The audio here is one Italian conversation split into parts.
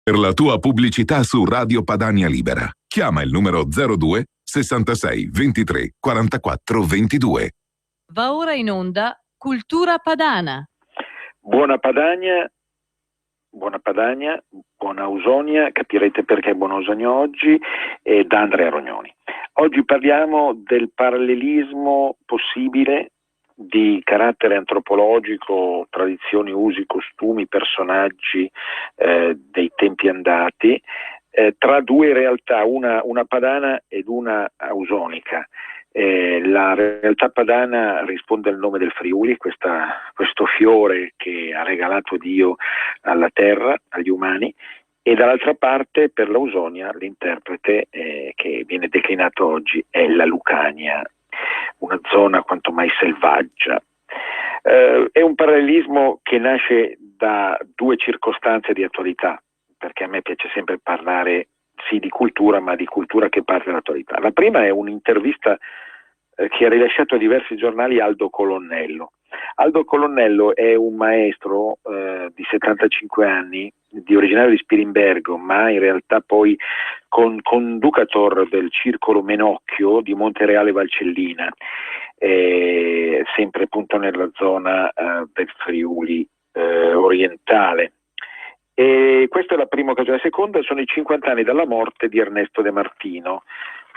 Per la tua pubblicità su Radio Padania Libera, chiama il numero 02 66 23 44 22. Va ora in onda Cultura Padana. Buona Padania, buona Ausonia, capirete perché buona Ausonia oggi, da Andrea Rognoni. Oggi parliamo del parallelismo possibile di carattere antropologico, tradizioni, usi, costumi, personaggi dei tempi andati, tra due realtà, una padana ed una ausonica. La realtà padana risponde al nome del Friuli, questo fiore che ha regalato Dio alla terra, agli umani, e dall'altra parte per l'Ausonia l'interprete che viene declinato oggi è la Lucania, una zona quanto mai selvaggia. È un parallelismo che nasce da due circostanze di attualità, perché a me piace sempre parlare sì di cultura, ma di cultura che parte dall'attualità. La prima è un'intervista che ha rilasciato a diversi giornali Aldo Colonnello. Aldo Colonnello è un maestro di 75 anni, di originario di Spilimbergo, ma in realtà poi conducator del circolo Menocchio di Montereale Valcellina, sempre appunto nella zona del Friuli orientale. E questa è la prima occasione. La seconda sono i 50 anni dalla morte di Ernesto De Martino,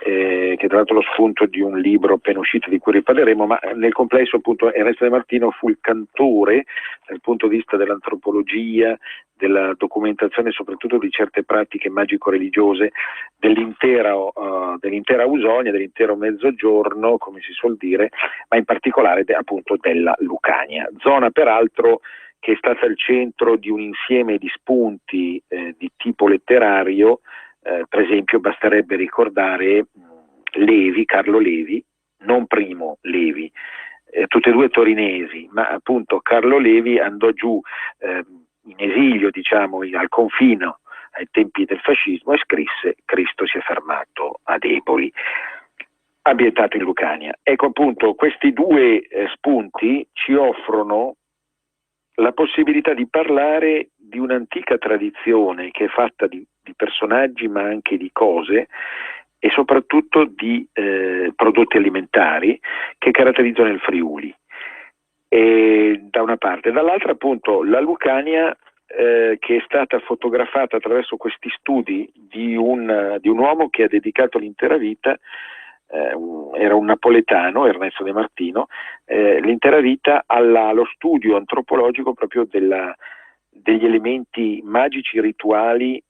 che tra l'altro è lo spunto di un libro appena uscito di cui riparleremo, ma nel complesso appunto Ernesto De Martino fu il cantore dal punto di vista dell'antropologia, della documentazione soprattutto di certe pratiche magico-religiose dell'intera Ausonia, dell'intero Mezzogiorno, come si suol dire, ma in particolare appunto della Lucania, zona peraltro che è stata al centro di un insieme di spunti di tipo letterario. Per esempio basterebbe ricordare Levi, Carlo Levi, non Primo Levi, tutte e due torinesi, ma appunto Carlo Levi andò giù in esilio, diciamo, al confino ai tempi del fascismo e scrisse Cristo si è fermato ad Eboli, ambientato in Lucania. Ecco appunto questi due spunti ci offrono la possibilità di parlare di un'antica tradizione che è fatta di personaggi ma anche di cose e soprattutto di prodotti alimentari che caratterizzano il Friuli, da una parte. Dall'altra appunto la Lucania che è stata fotografata attraverso questi studi di un uomo che ha dedicato l'intera vita, era un napoletano, Ernesto De Martino, l'intera vita allo studio antropologico proprio degli elementi magici, rituali,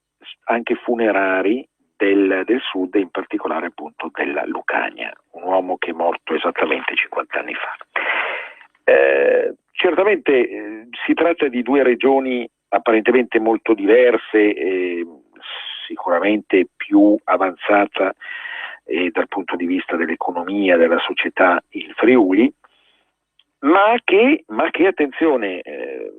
anche funerari del sud e in particolare appunto della Lucania, un uomo che è morto esattamente 50 anni fa. Certamente si tratta di due regioni apparentemente molto diverse, sicuramente più avanzata dal punto di vista dell'economia, della società, il Friuli, ma che attenzione,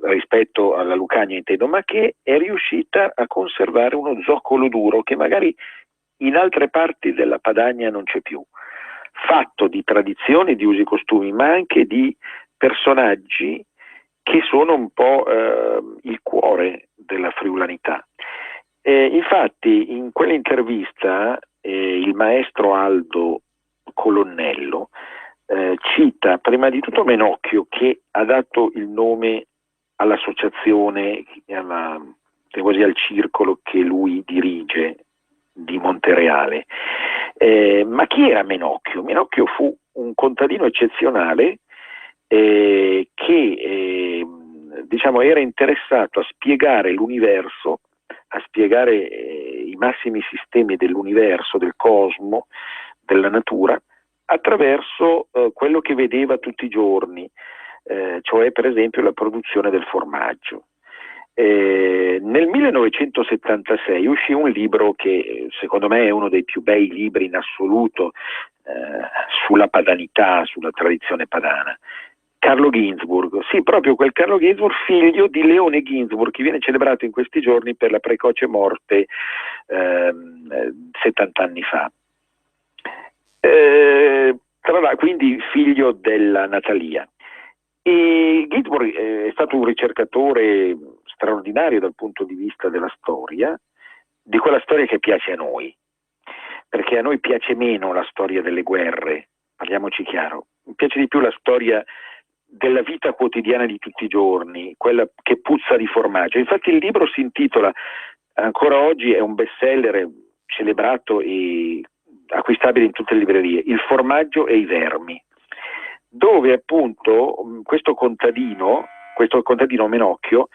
rispetto alla Lucania intendo, ma che è riuscita a conservare uno zoccolo duro che magari in altre parti della Padania non c'è più, fatto di tradizioni, di usi e costumi, ma anche di personaggi che sono un po' il cuore della friulanità. Infatti in quell'intervista il maestro Aldo Colonnello cita prima di tutto Menocchio, che ha dato il nome all'associazione, quasi al circolo che lui dirige di Montereale. Ma chi era Menocchio? Menocchio fu un contadino eccezionale che diciamo era interessato a spiegare l'universo, a spiegare i massimi sistemi dell'universo, del cosmo, della natura, attraverso quello che vedeva tutti i giorni, cioè per esempio la produzione del formaggio. Nel 1976 uscì un libro che secondo me è uno dei più bei libri in assoluto sulla padanità, sulla tradizione padana. Carlo Ginzburg, sì, proprio quel Carlo Ginzburg, figlio di Leone Ginzburg, che viene celebrato in questi giorni per la precoce morte 70 anni fa. Quindi figlio della Natalia. E Ginzburg è stato un ricercatore straordinario dal punto di vista della storia, di quella storia che piace a noi, perché a noi piace meno la storia delle guerre, parliamoci chiaro, mi piace di più la storia della vita quotidiana di tutti i giorni, quella che puzza di formaggio. Infatti il libro si intitola, ancora oggi è un bestseller celebrato e acquistabile in tutte le librerie, Il formaggio e i vermi, dove appunto questo contadino Menocchio,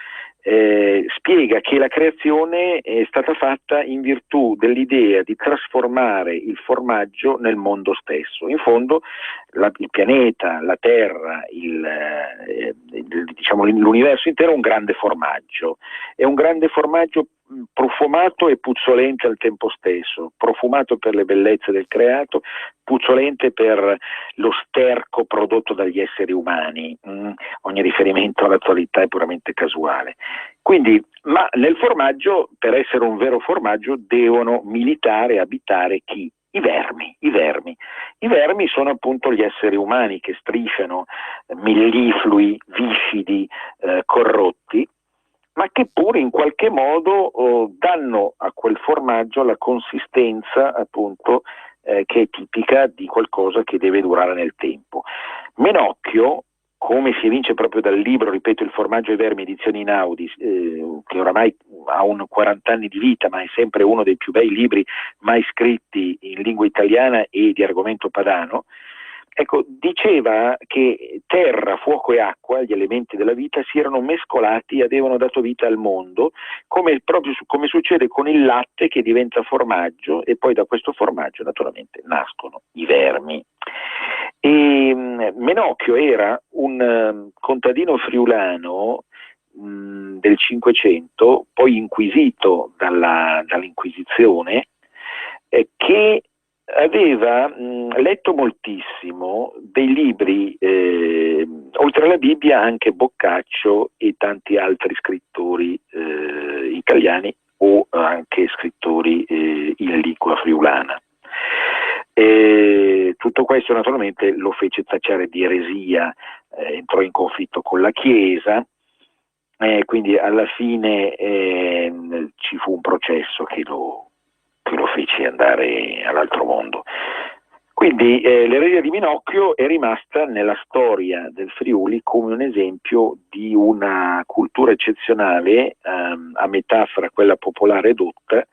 spiega che la creazione è stata fatta in virtù dell'idea di trasformare il formaggio nel mondo stesso. In fondo il pianeta, la Terra, diciamo, l'universo intero è un grande formaggio profumato e puzzolente al tempo stesso, profumato per le bellezze del creato, puzzolente per lo sterco prodotto dagli esseri umani. Ogni riferimento all'attualità è puramente casuale. Quindi, ma nel formaggio, per essere un vero formaggio, devono militare e abitare chi? I vermi. I vermi sono appunto gli esseri umani che strisciano, milliflui, viscidi, corrotti, ma che pure in qualche modo danno a quel formaggio la consistenza appunto che è tipica di qualcosa che deve durare nel tempo. Menocchio, come si evince proprio dal libro, ripeto, Il formaggio e i vermi, edizioni Inaudi, che oramai ha 40 anni di vita, ma è sempre uno dei più bei libri mai scritti in lingua italiana e di argomento padano, ecco, diceva che terra, fuoco e acqua, gli elementi della vita, si erano mescolati e avevano dato vita al mondo, come succede con il latte che diventa formaggio, e poi da questo formaggio naturalmente nascono i vermi. E Menocchio era un contadino friulano del Cinquecento, poi inquisito dall'Inquisizione, che aveva letto moltissimo dei libri, oltre alla Bibbia anche Boccaccio e tanti altri scrittori italiani o anche scrittori in lingua friulana. Tutto questo naturalmente lo fece tacciare di eresia, entrò in conflitto con la Chiesa, quindi alla fine ci fu un processo che lo fece andare all'altro mondo. Quindi l'eresia di Menocchio è rimasta nella storia del Friuli come un esempio di una cultura eccezionale, a metà fra quella popolare e dotta,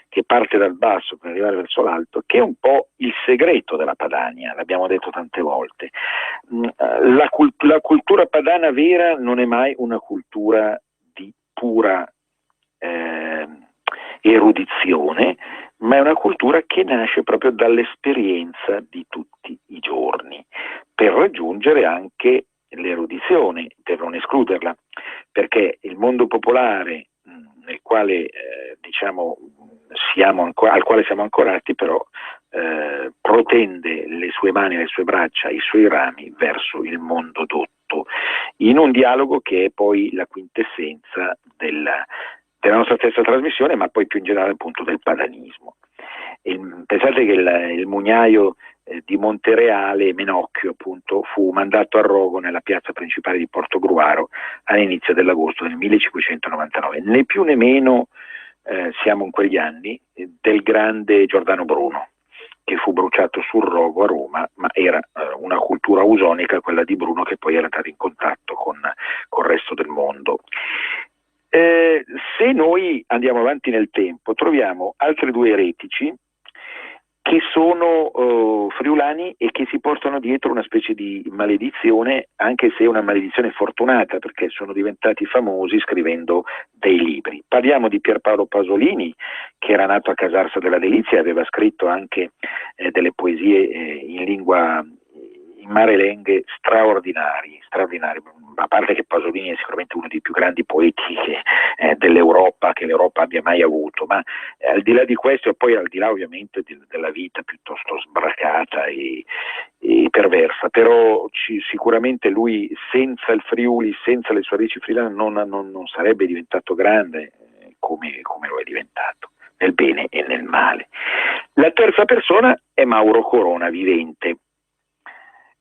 che parte dal basso per arrivare verso l'alto, che è un po' il segreto della Padania, l'abbiamo detto tante volte. La cultura padana vera non è mai una cultura di pura erudizione, ma è una cultura che nasce proprio dall'esperienza di tutti i giorni, per raggiungere anche l'erudizione, per non escluderla, perché il mondo popolare nel quale al quale siamo ancorati, però protende le sue mani, le sue braccia, i suoi rami verso il mondo dotto, in un dialogo che è poi la quintessenza della nostra stessa trasmissione, ma poi più in generale appunto del padanismo. Pensate che il mugnaio di Montereale, Menocchio appunto, fu mandato a rogo nella piazza principale di Portogruaro all'inizio dell'agosto del 1599, né più né meno siamo in quegli anni del grande Giordano Bruno, che fu bruciato sul rogo a Roma, ma era una cultura ausonica quella di Bruno, che poi era entrato in contatto con il resto del mondo. Se noi andiamo avanti nel tempo, troviamo altri due eretici che sono friulani e che si portano dietro una specie di maledizione, anche se è una maledizione fortunata, perché sono diventati famosi scrivendo dei libri. Parliamo di Pierpaolo Pasolini, che era nato a Casarsa della Delizia e aveva scritto anche delle poesie in mare lenghe straordinari, a parte che Pasolini è sicuramente uno dei più grandi poeti dell'Europa, che l'Europa abbia mai avuto, ma al di là di questo, e poi al di là ovviamente della vita piuttosto sbracata e perversa, però sicuramente lui senza il Friuli, senza le sue radici friulane non sarebbe diventato grande come lo è diventato, nel bene e nel male. La terza persona è Mauro Corona, vivente.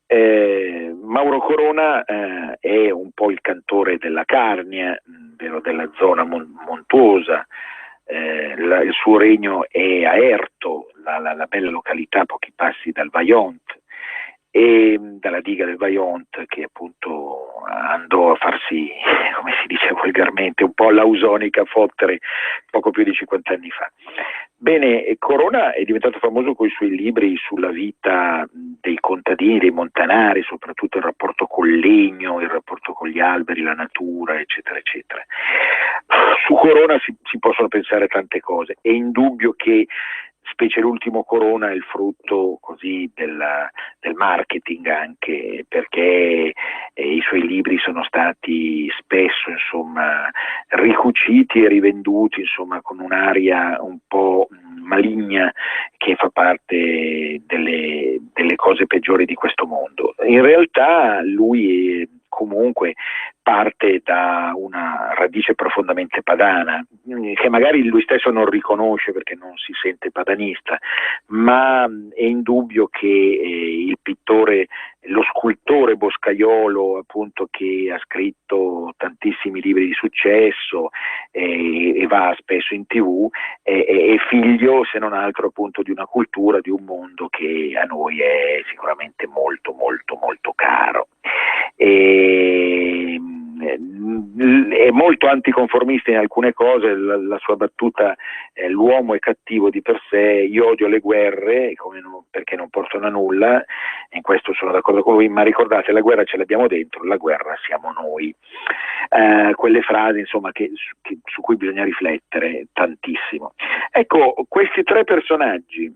Mauro Corona è un po' il cantore della Carnia, della zona montuosa il suo regno è a Erto, la bella località a pochi passi dal Vajont e dalla diga del Vajont, che appunto andò a farsi, come si dice volgarmente, un po' all'ausonica fottere poco più di 50 anni fa. Bene, Corona è diventato famoso con i suoi libri sulla vita dei contadini, dei montanari, soprattutto il rapporto col legno, il rapporto con gli alberi, la natura, eccetera, eccetera. Su Corona si possono pensare tante cose. È indubbio che specie l'ultimo Corona è il frutto così del marketing, anche perché i suoi libri sono stati spesso insomma ricuciti e rivenduti insomma con un'aria un po' maligna che fa parte delle cose peggiori di questo mondo. In realtà lui comunque parte da una radice profondamente padana, che magari lui stesso non riconosce perché non si sente padanista, ma è indubbio che il pittore, lo scultore boscaiolo, appunto, che ha scritto tantissimi libri di successo e va spesso in TV, è figlio, se non altro, appunto, di una cultura, di un mondo che a noi è sicuramente molto, molto, molto caro. È molto anticonformista in alcune cose, la sua battuta l'uomo è cattivo di per sé, io odio le guerre perché non portano a nulla, in questo sono d'accordo con voi, ma ricordate, la guerra ce l'abbiamo dentro, la guerra siamo noi. Quelle frasi insomma su cui bisogna riflettere tantissimo. Ecco, questi tre personaggi,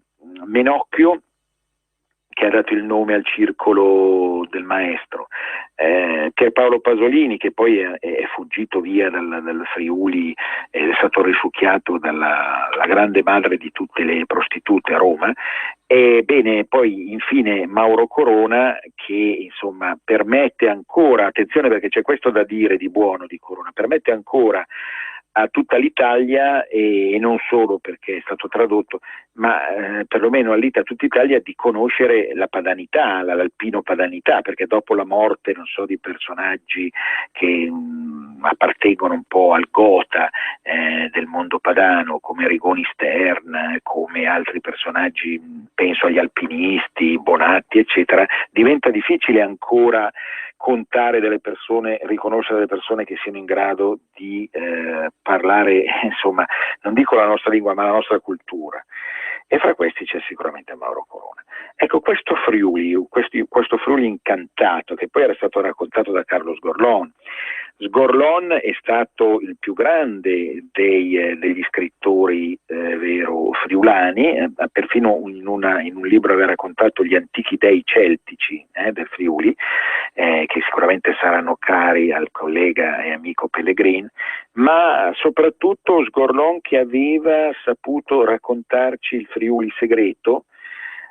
Menocchio, che ha dato il nome al circolo del maestro, Pierpaolo Pasolini, che poi è fuggito via dal Friuli, è stato risucchiato dalla grande madre di tutte le prostitute a Roma, e bene, poi infine Mauro Corona, che insomma permette ancora, attenzione perché c'è questo da dire di buono di Corona, permette ancora a tutta l'Italia, e non solo perché è stato tradotto, ma perlomeno a tutta Italia, di conoscere la padanità, l'alpino padanità, perché dopo la morte, non so, di personaggi che appartengono un po' al gotha del mondo padano, come Rigoni Stern, come altri personaggi, penso agli alpinisti, Bonatti, eccetera, diventa difficile ancora contare delle persone, riconoscere delle persone che siano in grado di parlare, insomma, non dico la nostra lingua, ma la nostra cultura. E fra questi c'è sicuramente Mauro Corona. Ecco, questo Friuli incantato, che poi era stato raccontato da Carlo Sgorlon. Sgorlon è stato il più grande degli scrittori vero friulani, perfino in un libro aveva raccontato gli antichi dei celtici del Friuli, che sicuramente saranno cari al collega e amico Pellegrin, ma soprattutto Sgorlon, che aveva saputo raccontarci il Friuli segreto,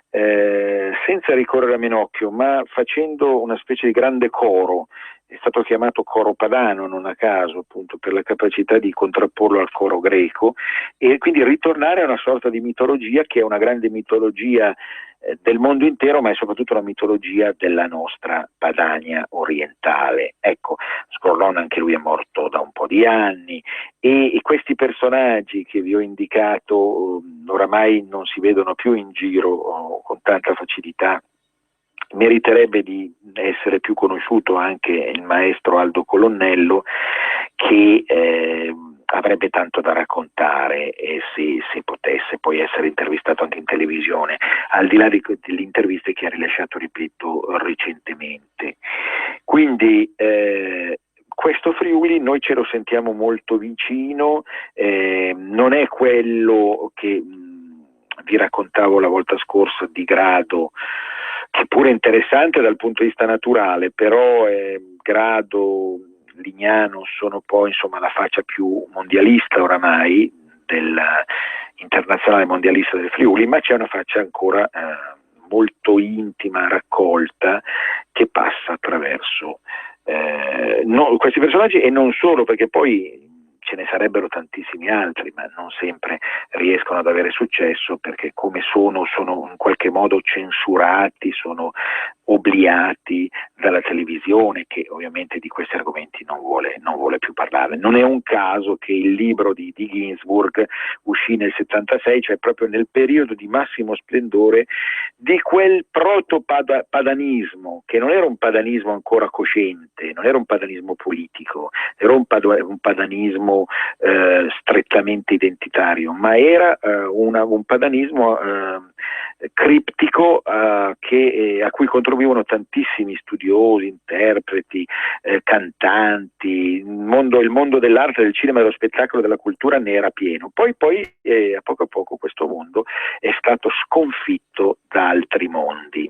senza ricorrere a Menocchio, ma facendo una specie di grande coro. È stato chiamato coro padano non a caso, appunto, per la capacità di contrapporlo al coro greco, e quindi ritornare a una sorta di mitologia che è una grande mitologia del mondo intero, ma è soprattutto la mitologia della nostra Padania orientale. Ecco, Sgorlon anche lui è morto da un po' di anni, e questi personaggi che vi ho indicato oramai non si vedono più in giro con tanta facilità. Meriterebbe di essere più conosciuto anche il maestro Aldo Colonnello, che avrebbe tanto da raccontare, e se potesse poi essere intervistato anche in televisione, al di là delle interviste che ha rilasciato, ripeto, recentemente. Quindi questo Friuli noi ce lo sentiamo molto vicino, non è quello che vi raccontavo la volta scorsa di Grado, che pure è interessante dal punto di vista naturale, però Grado, Lignano sono poi insomma la faccia più mondialista oramai, internazionale mondialista del Friuli, ma c'è una faccia ancora molto intima, raccolta, che passa attraverso questi personaggi, e non solo, perché poi ce ne sarebbero tantissimi altri, ma non sempre riescono ad avere successo perché come sono in qualche modo censurati, sono obliati dalla televisione, che ovviamente di questi argomenti non vuole più parlare. Non è un caso che il libro di Ginsburg uscì nel 76, cioè proprio nel periodo di massimo splendore di quel proto-padanismo, che non era un padanismo ancora cosciente, non era un padanismo politico, era un padanismo strettamente identitario, ma era un padanismo criptico a cui contribuivano tantissimi studiosi, interpreti, cantanti. Il mondo dell'arte, del cinema, dello spettacolo, della cultura ne era pieno. Poi a poco questo mondo è stato sconfitto da altri mondi.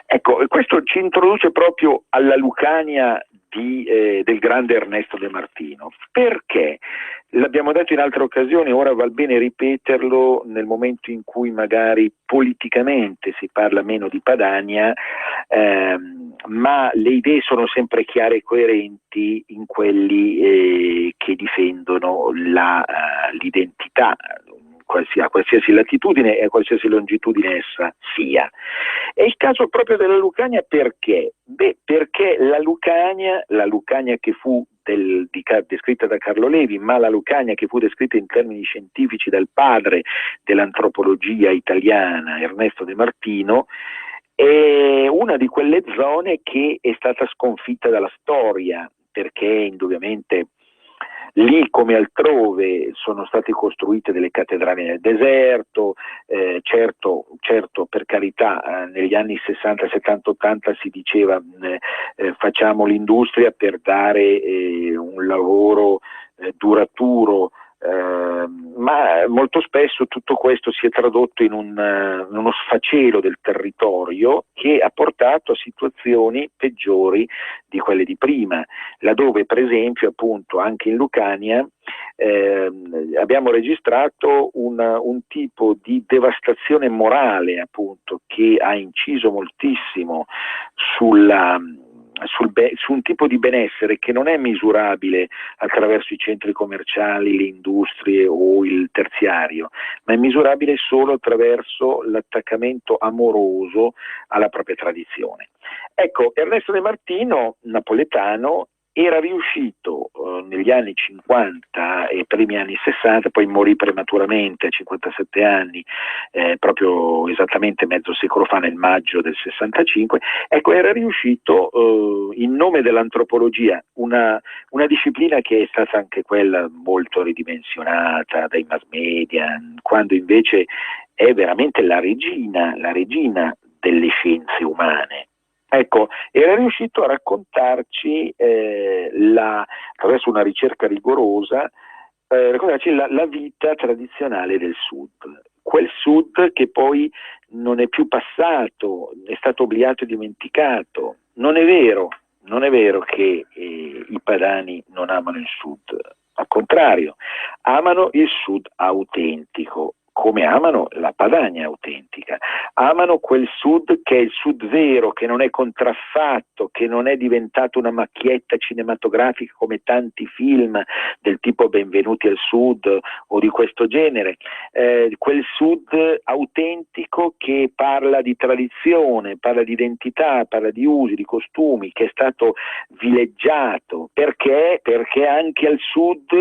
Ecco, questo ci introduce proprio alla Lucania del grande Ernesto De Martino. Perché? L'abbiamo detto in altre occasioni, ora val bene ripeterlo nel momento in cui magari politicamente si parla meno di Padania, ma le idee sono sempre chiare e coerenti in quelli che difendono l'identità, a qualsiasi latitudine e a qualsiasi longitudine essa sia. È il caso proprio della Lucania perché? Perché la Lucania che fu descritta da Carlo Levi, ma la Lucania che fu descritta in termini scientifici dal padre dell'antropologia italiana, Ernesto De Martino, è una di quelle zone che è stata sconfitta dalla storia, perché indubbiamente lì come altrove sono state costruite delle cattedrali nel deserto, certo per carità negli anni 60, 70, 80 si diceva facciamo l'industria per dare un lavoro duraturo, ma molto spesso tutto questo si è tradotto in uno sfacelo del territorio che ha portato a situazioni peggiori di quelle di prima, laddove per esempio appunto anche in Lucania abbiamo registrato un tipo di devastazione morale appunto che ha inciso moltissimo su un tipo di benessere che non è misurabile attraverso i centri commerciali, le industrie o il terziario, ma è misurabile solo attraverso l'attaccamento amoroso alla propria tradizione. Ecco, Ernesto De Martino, napoletano, era riuscito negli anni 50 e primi anni 60, poi morì prematuramente a 57 anni, proprio esattamente mezzo secolo fa, nel maggio del 65, ecco, era riuscito in nome dell'antropologia, una disciplina che è stata anche quella molto ridimensionata dai mass media, quando invece è veramente la regina delle scienze umane. Ecco, era riuscito a raccontarci attraverso una ricerca rigorosa, la vita tradizionale del Sud. Quel Sud che poi non è più passato, è stato obliato e dimenticato. Non è vero che i padani non amano il Sud, al contrario, amano il Sud autentico, come amano la Padania autentica, amano quel Sud che è il Sud vero, che non è contraffatto, che non è diventato una macchietta cinematografica come tanti film del tipo Benvenuti al Sud o di questo genere, quel Sud autentico che parla di tradizione, parla di identità, parla di usi, di costumi, che è stato villeggiato, perché anche al Sud,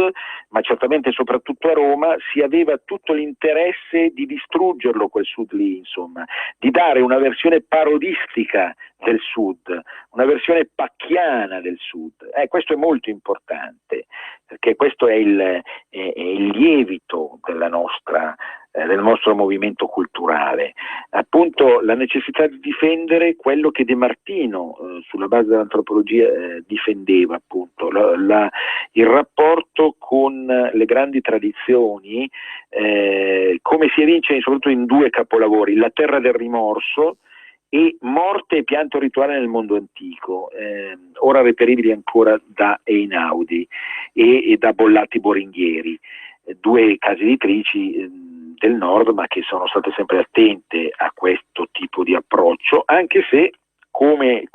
ma certamente soprattutto a Roma, si aveva tutto l'interesse di distruggerlo quel Sud lì, insomma, di dare una versione parodistica del Sud, una versione pacchiana del Sud. Questo è molto importante, perché questo è il lievito del nostro movimento culturale, appunto la necessità di difendere quello che De Martino sulla base dell'antropologia difendeva, appunto il rapporto con le grandi tradizioni, come si evince soprattutto in due capolavori, La terra del rimorso e Morte e pianto rituale nel mondo antico, ora reperibili ancora da Einaudi e da Bollati Boringhieri, due case editrici del nord, ma che sono state sempre attente a questo tipo di approccio, anche se come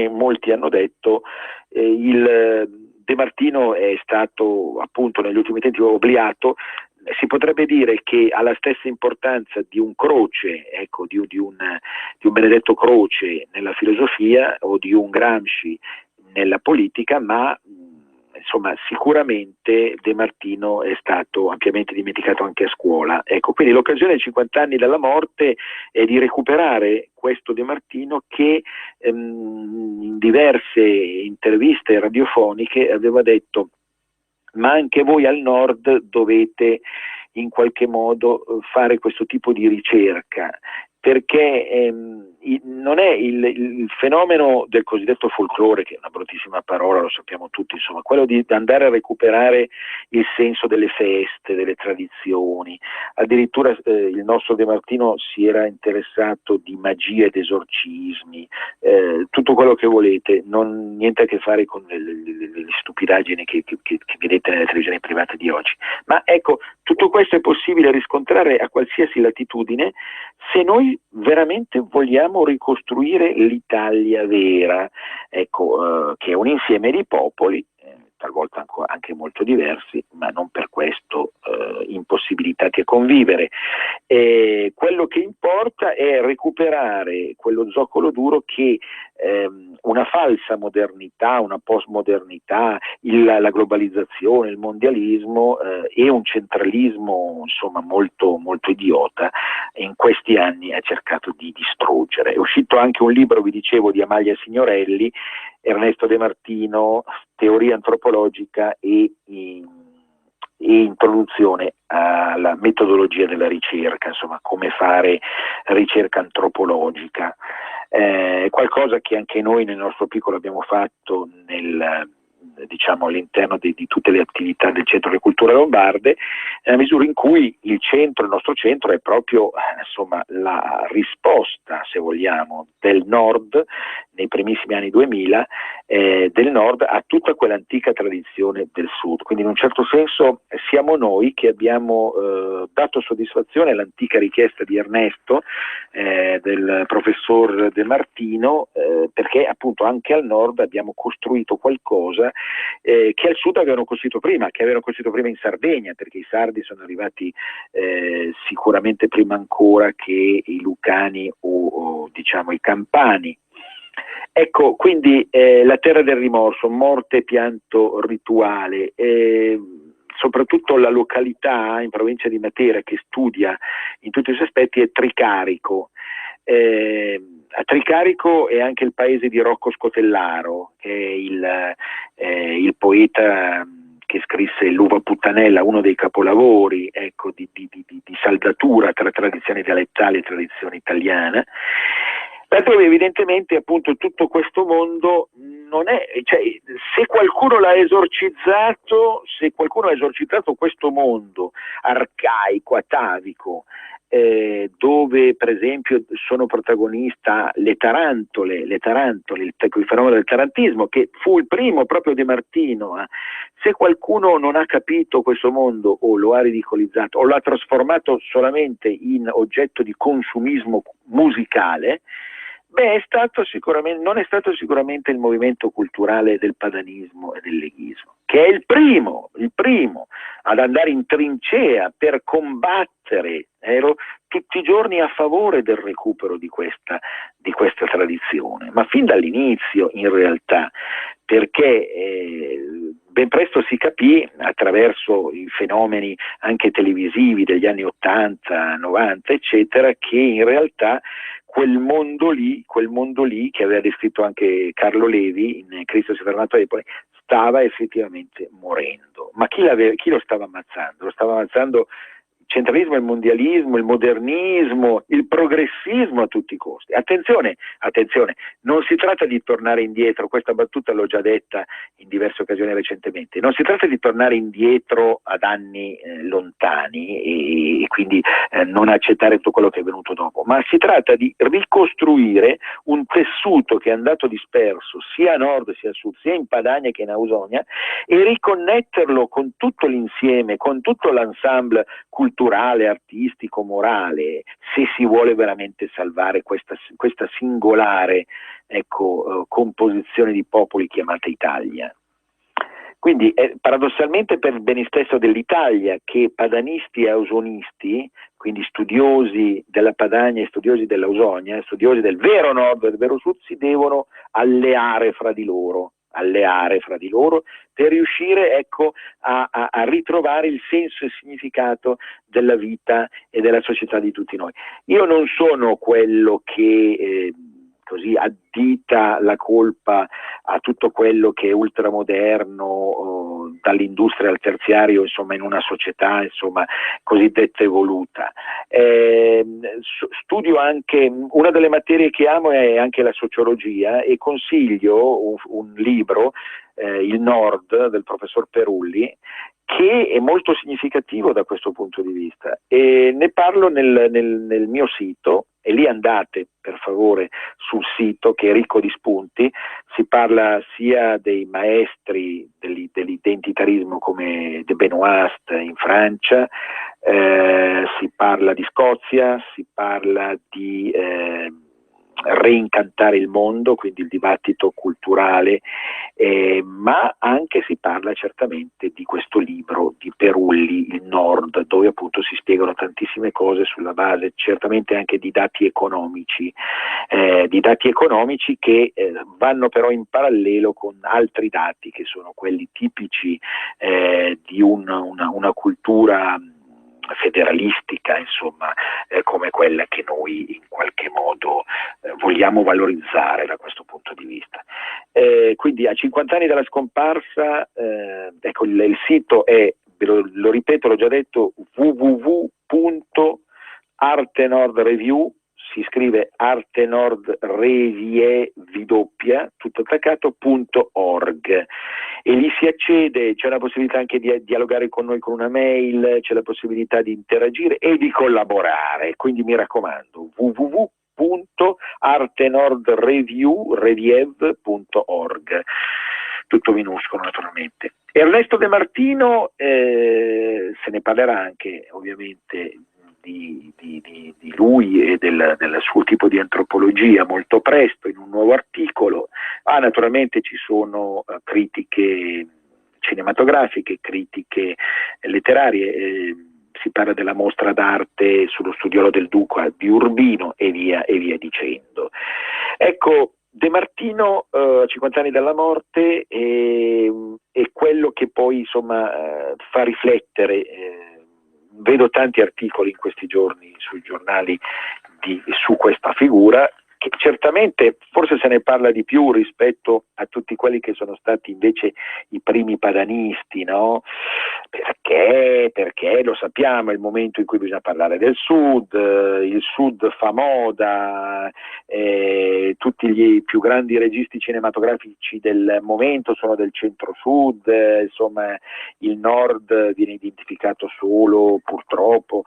molti hanno detto De Martino è stato appunto negli ultimi tempi obliato. Si potrebbe dire che ha la stessa importanza di un Croce, ecco, di un Benedetto Croce nella filosofia o di un Gramsci nella politica, ma insomma sicuramente De Martino è stato ampiamente dimenticato anche a scuola. Ecco, quindi l'occasione ai 50 anni dalla morte è di recuperare questo De Martino che in diverse interviste radiofoniche aveva detto: ma anche voi al nord dovete in qualche modo fare questo tipo di ricerca, perché non è il fenomeno del cosiddetto folklore, che è una bruttissima parola, lo sappiamo tutti, insomma, quello di andare a recuperare il senso delle feste, delle tradizioni. Addirittura il nostro De Martino si era interessato di magia ed esorcismi, tutto quello che volete, niente a che fare con le stupidaggini che vedete nelle televisioni private di oggi. Ma ecco, tutto questo è possibile riscontrare a qualsiasi latitudine se noi veramente vogliamo ricostruire l'Italia vera, ecco, che è un insieme di popoli, talvolta anche molto diversi, ma non per questo impossibilitati a convivere. Quello che importa è recuperare quello zoccolo duro che una falsa modernità, una postmodernità, la globalizzazione, il mondialismo e un centralismo insomma molto, molto idiota in questi anni ha cercato di distruggere. È uscito anche un libro, vi dicevo, di Amalia Signorelli, Ernesto De Martino, teoria antropologica e introduzione alla metodologia della ricerca, insomma come fare ricerca antropologica, qualcosa che anche noi nel nostro piccolo abbiamo fatto diciamo all'interno di tutte le attività del Centro delle Culture Lombarde, nella misura in cui il nostro centro è proprio insomma la risposta, se vogliamo, del Nord nei primissimi anni 2000 del Nord a tutta quell'antica tradizione del Sud. Quindi in un certo senso siamo noi che abbiamo dato soddisfazione all'antica richiesta di Ernesto, del professor De Martino, perché appunto anche al Nord abbiamo costruito qualcosa che al Sud avevano costruito prima in Sardegna, perché i sardi sono arrivati sicuramente prima ancora che i lucani o diciamo i campani. Ecco, quindi la terra del rimorso, morte, pianto rituale, soprattutto la località in provincia di Matera che studia in tutti i suoi aspetti è Tricarico. A Tricarico è anche il paese di Rocco Scotellaro, che è il poeta che scrisse L'uva puttanella, uno dei capolavori, ecco, di saldatura tra tradizione dialettale e tradizione italiana. Laddove evidentemente appunto tutto questo mondo non è, cioè, se qualcuno ha esorcizzato questo mondo arcaico, atavico, dove per esempio sono protagonista le tarantole, il fenomeno del tarantismo, che fu il primo proprio De Martino. Se qualcuno non ha capito questo mondo o lo ha ridicolizzato o lo ha trasformato solamente in oggetto di consumismo musicale, non è stato sicuramente il movimento culturale del padanismo e del leghismo, che è il primo ad andare in trincea per combattere, ero tutti i giorni a favore del recupero di questa tradizione, ma fin dall'inizio in realtà, perché ben presto si capì attraverso i fenomeni anche televisivi degli anni 80, 90 eccetera, che in realtà quel mondo lì che aveva descritto anche Carlo Levi in Cristo si è fermato a Epoli, stava effettivamente morendo. Ma chi lo stava ammazzando? Lo stava ammazzando il centralismo, il mondialismo, il modernismo, il progressismo a tutti i costi. Attenzione, non si tratta di tornare indietro, questa battuta l'ho già detta in diverse occasioni recentemente, non si tratta di tornare indietro ad anni lontani e quindi non accettare tutto quello che è venuto dopo, ma si tratta di ricostruire un tessuto che è andato disperso sia a nord sia a sud, sia in Padania che in Ausonia, e riconnetterlo con tutto l'insieme, con tutto l'ensemble culturale, artistico, morale, se si vuole veramente salvare questa singolare composizione di popoli chiamata Italia. Quindi paradossalmente per il bene stesso dell'Italia che padanisti e ausonisti, quindi studiosi della Padania e studiosi dell'Ausonia, studiosi del vero nord e del vero sud, si devono alleare fra di loro per riuscire, ecco, a ritrovare il senso e il significato della vita e della società di tutti noi. Io non sono quello che così addita la colpa a tutto quello che è ultramoderno, dall'industria al terziario, insomma, in una società, insomma, cosiddetta evoluta. Studio anche, una delle materie che amo è anche la sociologia, e consiglio un libro, Il Nord, del professor Perulli, che è molto significativo da questo punto di vista, e ne parlo nel mio sito, e lì andate per favore sul sito, che è ricco di spunti. Si parla sia dei maestri dell'identitarismo come de Benoist in Francia, si parla di Scozia, si parla di reincantare il mondo, quindi il dibattito culturale, ma anche si parla certamente di questo libro di Perulli, Il Nord, dove appunto si spiegano tantissime cose sulla base certamente anche di dati economici che vanno però in parallelo con altri dati che sono quelli tipici di una cultura federalistica, insomma, come quella che noi in qualche modo vogliamo valorizzare da questo punto di vista. Quindi a 50 anni dalla scomparsa, ecco, il sito è, lo ripeto, l'ho già detto, www.artenordreview, si scrive artenordrevie tutto attaccato.org, e lì si accede, c'è la possibilità anche di dialogare con noi con una mail, c'è la possibilità di interagire e di collaborare, quindi mi raccomando, www.artenordreview.org, tutto minuscolo naturalmente. Ernesto De Martino, se ne parlerà anche ovviamente di lui e del suo tipo di antropologia molto presto in un nuovo articolo. Naturalmente ci sono critiche cinematografiche, critiche letterarie, si parla della mostra d'arte sullo studiolo del Duca di Urbino e via dicendo. Ecco, De Martino, 50 anni dalla morte, è quello che poi, insomma, fa riflettere. Vedo tanti articoli in questi giorni sui giornali su questa figura, che certamente forse se ne parla di più rispetto a tutti quelli che sono stati invece i primi padanisti, no? Perché lo sappiamo, è il momento in cui bisogna parlare del Sud, il Sud fa moda, tutti gli più grandi registi cinematografici del momento sono del centro-sud, insomma il Nord viene identificato solo purtroppo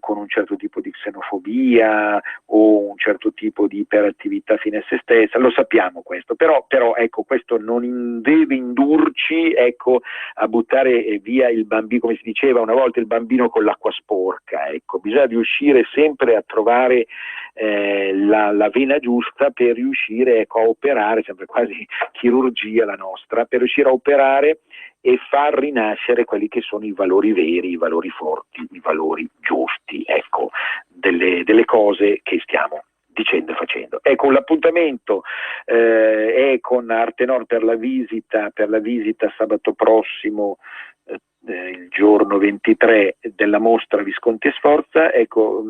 con un certo tipo di xenofobia o un certo tipo di iperattività fine a se stessa, lo sappiamo questo, però ecco, questo non deve indurci, ecco, a buttare via il bambino, come si diceva una volta, il bambino con l'acqua sporca, ecco, bisogna riuscire sempre a trovare la vena giusta per riuscire, ecco, a operare, sempre quasi chirurgia la nostra, per riuscire a operare e far rinascere quelli che sono i valori veri, i valori forti, i valori giusti, ecco, delle cose che stiamo dicendo e facendo. Ecco, l'appuntamento è con Arte Nord per la visita sabato prossimo, il giorno 23 della mostra Visconti e Sforza. Ecco,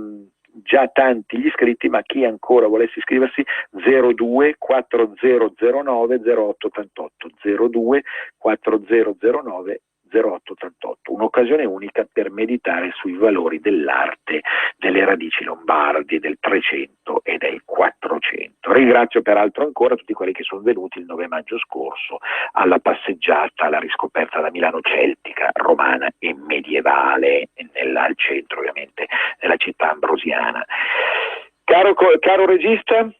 già tanti gli iscritti, ma chi ancora volesse iscriversi, 02 4009 0888, 02 4009 0888, un'occasione unica per meditare sui valori dell'arte, delle radici lombardi, del 300 e del 400. Ringrazio peraltro ancora tutti quelli che sono venuti il 9 maggio scorso alla passeggiata, alla riscoperta da Milano celtica, romana e medievale, al centro ovviamente della città ambrosiana. Caro regista?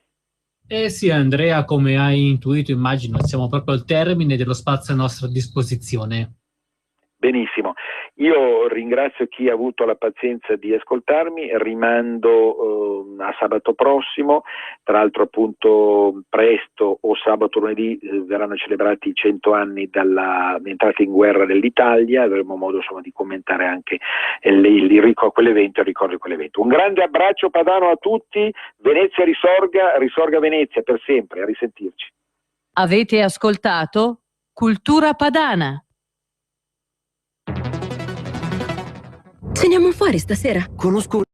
Sì, Andrea, come hai intuito, immagino, siamo proprio al termine dello spazio a nostra disposizione. Benissimo, io ringrazio chi ha avuto la pazienza di ascoltarmi, rimando a sabato prossimo, tra l'altro appunto presto o sabato o lunedì verranno celebrati i 100 anni dall'entrata in guerra dell'Italia, avremo modo insomma di commentare anche il ricordo di quell'evento. Un grande abbraccio padano a tutti, Venezia risorga Venezia per sempre, a risentirci. Avete ascoltato Cultura Padana. Ceniamo fuori stasera? Conosco